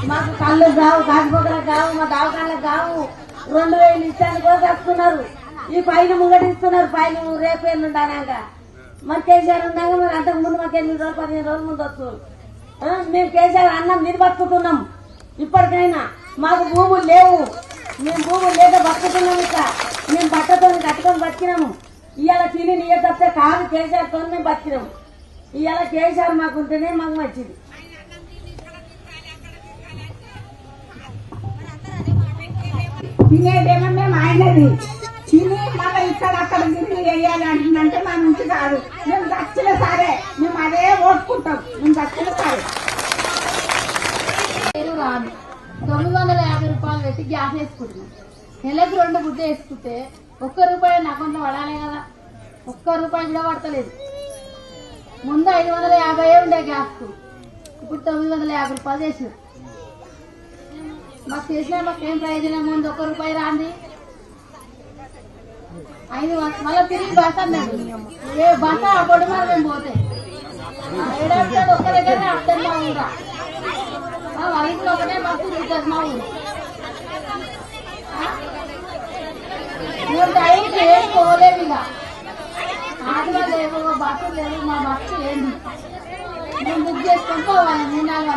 మాకు కళ్ళు కావు, కాకపోకలకు కావు, మా దవాఖానలకు కావు. 2000 ఇచ్చాను కూడా వస్తున్నారు. ఈ పైన ముంగటిస్తున్నారు. పైన రేపు ఎల్లుండాక మరి కేసీఆర్ ఉన్నాక మరి అంతకు ముందు మాకు 8 రోజులు 15 రోజుల ముందు వస్తుంది. మేము కేసీఆర్ అన్నం మీరు బతుకుతున్నాం. ఇప్పటికైనా మాకు భూములు లేవు. మేము భూములు లేక బతుకుతున్నాం. ఇట్లా మేము బట్టతో కట్టుకొని బతికినాము. ఇవాళ తిని నీయ తప్పితే కాదు కేసీఆర్తో మేము బతికినాము. ఇవాళ కేసీఆర్ మాకుంటేనే మాకు మంచిది. తినేదేమో మేము ఆయనది తిని మళ్ళీ ఇక్కడ అక్కడ తిరిగి వేయాలి అంటుందంటే మా నుంచి కాదు. మేము దక్షిణ సరే మేము అదే ఓట్టుకుంటాం. మేము దక్షిణ సరే రాదు. 950 రూపాయలు పెట్టి గ్యాస్ వేసుకుంటున్నాం. నెలకు 2 గుడ్డ వేసుకుంటే ₹1 నా అకౌంట్లో పడాలి కదా. ₹1 కూడా పడతలేదు. ముందు 550 ఉండే గ్యాస్కు, ఇప్పుడు 950 రూపాయలు చేసినాం. మాకు చేసినా మాకేం ప్రయోజనం? ముందు ₹1 రాంది 5 మళ్ళీ తిరిగి బస్ అన్నాడు. ఏ బస్ అప్పుడు మరి మేము పోతే ఏడాది ఒక్క దగ్గరనే అర్థం మా ఊరా. వైపులో ఒకటే బస్సు తిరుగుతుంది మా ఊరు. మేము టైంకి ఏం పోలేము. ఇక ఆటలో లేవు, బస్సు లేవు. మా బస్సు ఏంది మేము బుక్ చేసుకొని పోవాలి 3-4